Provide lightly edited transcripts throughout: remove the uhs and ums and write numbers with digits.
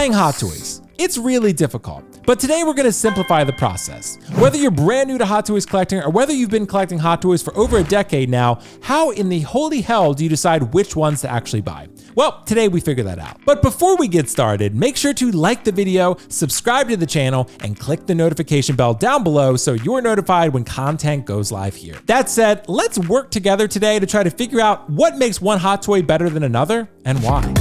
Buying Hot Toys. It's really difficult, but today we're gonna simplify the process. Whether you're brand new to Hot Toys collecting or whether you've been collecting Hot Toys for over a decade now, how in the holy hell do you decide which ones to actually buy? Well, today we figure that out. But before we get started, make sure to like the video, subscribe to the channel, and click the notification bell down below so you're notified when content goes live here. That said, let's work together today to try to figure out what makes one Hot Toy better than another and why.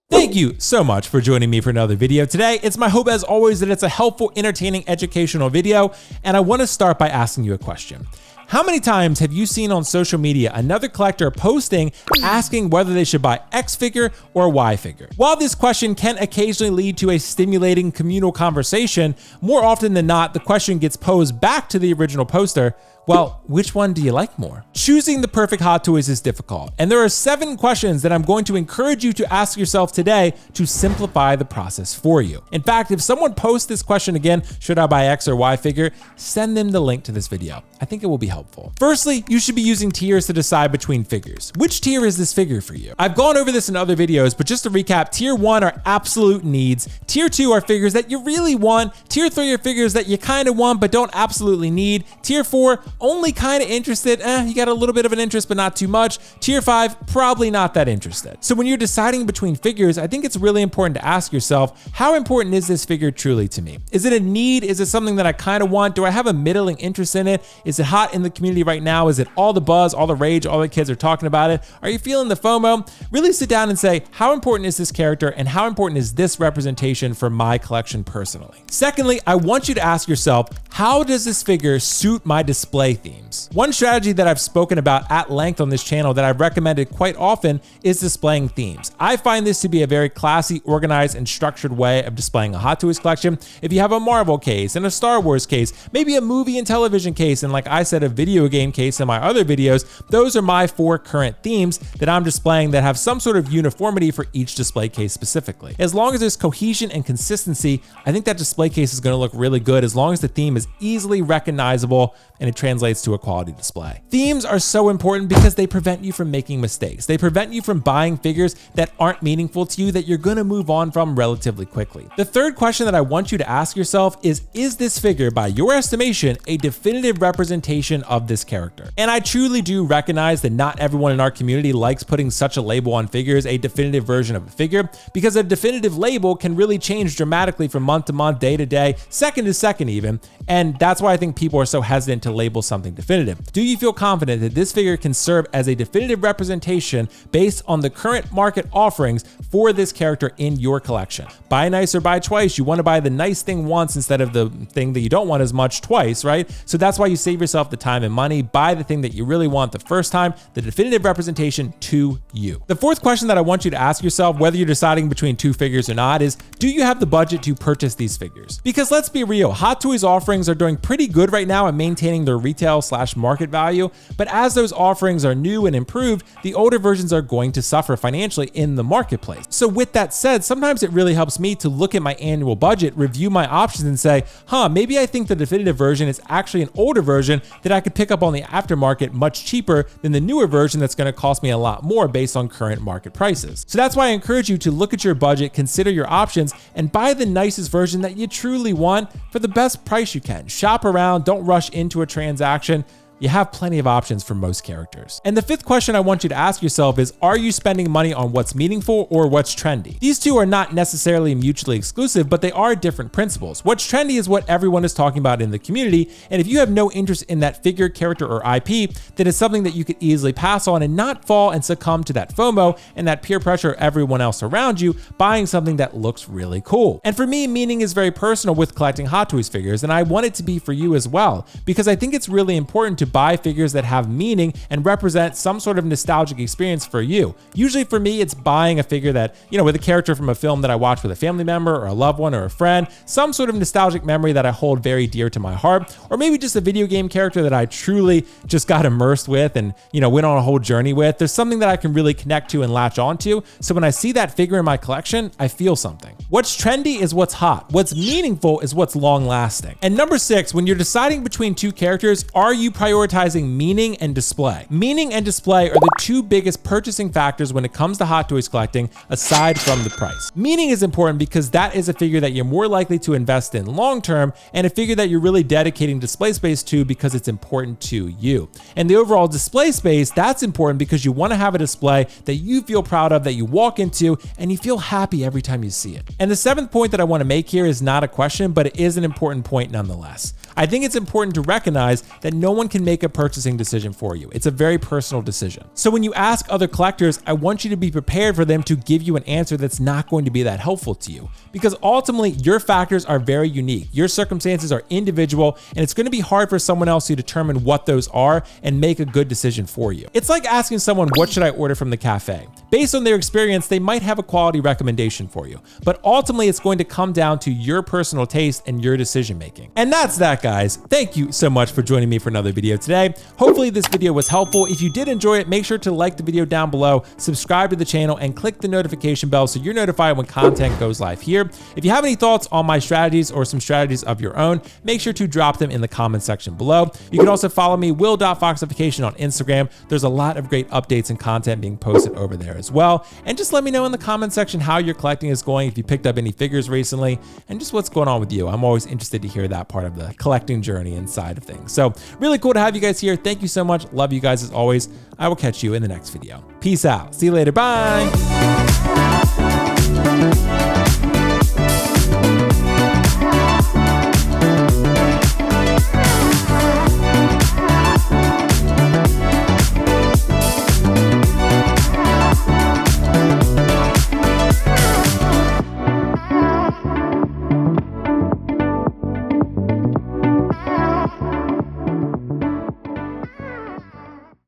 Thank you so much for joining me for another video today. It's my hope as always that it's a helpful, entertaining, educational video, and I want to start by asking you a question. How many times have you seen on social media another collector posting asking whether they should buy X figure or Y figure? While this question can occasionally lead to a stimulating communal conversation, more often than not, the question gets posed back to the original poster. Well, which one do you like more? Choosing the perfect Hot Toys is difficult, and there are 7 questions that I'm going to encourage you to ask yourself today to simplify the process for you. In fact, if someone posts this question again, should I buy X or Y figure, send them the link to this video. I think it will be helpful. Firstly, you should be using tiers to decide between figures. Which tier is this figure for you? I've gone over this in other videos, but just to recap, tier 1 are absolute needs. Tier 2 are figures that you really want. Tier 3 are figures that you kind of want but don't absolutely need. Tier 4, only kind of interested, you got a little bit of an interest, but not too much. Tier 5, probably not that interested. So when you're deciding between figures, I think it's really important to ask yourself, how important is this figure truly to me? Is it a need? Is it something that I kind of want? Do I have a middling interest in it? Is it hot in the community right now? Is it all the buzz, all the rage, all the kids are talking about it? Are you feeling the FOMO? Really sit down and say, how important is this character and how important is this representation for my collection personally? Secondly, I want you to ask yourself, how does this figure suit my display themes? One strategy that I've spoken about at length on this channel that I've recommended quite often is displaying themes. I find this to be a very classy, organized, and structured way of displaying a Hot Toys collection. If you have a Marvel case and a Star Wars case, maybe a movie and television case, and like I said, a video game case in my other videos, those are my 4 current themes that I'm displaying that have some sort of uniformity for each display case specifically. As long as there's cohesion and consistency, I think that display case is going to look really good as long as the theme is easily recognizable and it translates to a quality display. Themes are so important because they prevent you from making mistakes. They prevent you from buying figures that aren't meaningful to you that you're going to move on from relatively quickly. The third question that I want you to ask yourself is this figure, by your estimation, a definitive representation of this character? And I truly do recognize that not everyone in our community likes putting such a label on figures, a definitive version of a figure, because a definitive label can really change dramatically from month to month, day to day, second to second even, and that's why I think people are so hesitant to label something definitive. Do you feel confident that this figure can serve as a definitive representation based on the current market offerings for this character in your collection? Buy nice or buy twice. You want to buy the nice thing once instead of the thing that you don't want as much twice, right? So that's why you save yourself the time and money. Buy the thing that you really want the first time, the definitive representation to you. The fourth question that I want you to ask yourself, whether you're deciding between 2 figures or not, is do you have the budget to purchase these figures? Because let's be real, Hot Toys offerings are doing pretty good right now at maintaining their retail/market value, but as those offerings are new and improved, the older versions are going to suffer financially in the marketplace. So with that said, sometimes it really helps me to look at my annual budget, review my options and say, maybe I think the definitive version is actually an older version that I could pick up on the aftermarket much cheaper than the newer version that's going to cost me a lot more based on current market prices. So that's why I encourage you to look at your budget, consider your options, and buy the nicest version that you truly want for the best price you can. Shop around, don't rush into a transaction. You have plenty of options for most characters. And the fifth question I want you to ask yourself is, are you spending money on what's meaningful or what's trendy? These two are not necessarily mutually exclusive, but they are different principles. What's trendy is what everyone is talking about in the community, and if you have no interest in that figure, character, or IP, then it's something that you could easily pass on and not fall and succumb to that FOMO and that peer pressure of everyone else around you buying something that looks really cool. And for me, meaning is very personal with collecting Hot Toys figures, and I want it to be for you as well, because I think it's really important to buy figures that have meaning and represent some sort of nostalgic experience for you. Usually for me, it's buying a figure that, with a character from a film that I watched with a family member or a loved one or a friend, some sort of nostalgic memory that I hold very dear to my heart, or maybe just a video game character that I truly just got immersed with and, went on a whole journey with. There's something that I can really connect to and latch onto. So when I see that figure in my collection, I feel something. What's trendy is what's hot. What's meaningful is what's long lasting. And number 6, when you're deciding between two characters, are you prioritizing meaning and display? Meaning and display are the two biggest purchasing factors when it comes to hot toys collecting, aside from the price. Meaning is important because that is a figure that you're more likely to invest in long term, and a figure that you're really dedicating display space to because it's important to you. And the overall display space, that's important because you want to have a display that you feel proud of, that you walk into and you feel happy every time you see it. And the 7th point that I want to make here is not a question, but it is an important point nonetheless. I think it's important to recognize that no one can make a purchasing decision for you. It's a very personal decision. So when you ask other collectors, I want you to be prepared for them to give you an answer that's not going to be that helpful to you, because ultimately your factors are very unique. Your circumstances are individual, and it's going to be hard for someone else to determine what those are and make a good decision for you. It's like asking someone, what should I order from the cafe? Based on their experience, they might have a quality recommendation for you, but ultimately it's going to come down to your personal taste and your decision making. And that's that, guys. Thank you so much for joining me for another video today. Hopefully this video was helpful. If you did enjoy it, make sure to like the video down below, subscribe to the channel, and click the notification bell so you're notified when content goes live here. If you have any thoughts on my strategies or some strategies of your own, make sure to drop them in the comment section below. You can also follow me, Will.Foxification, on Instagram. There's a lot of great updates and content being posted over there as well. And just let me know in the comment section how your collecting is going, if you picked up any figures recently, and just what's going on with you. I'm always interested to hear that part of the collecting journey inside of things. So really cool to have you guys here. Thank you so much. Love you guys as always. I will catch you in the next video. Peace out. See you later. Bye.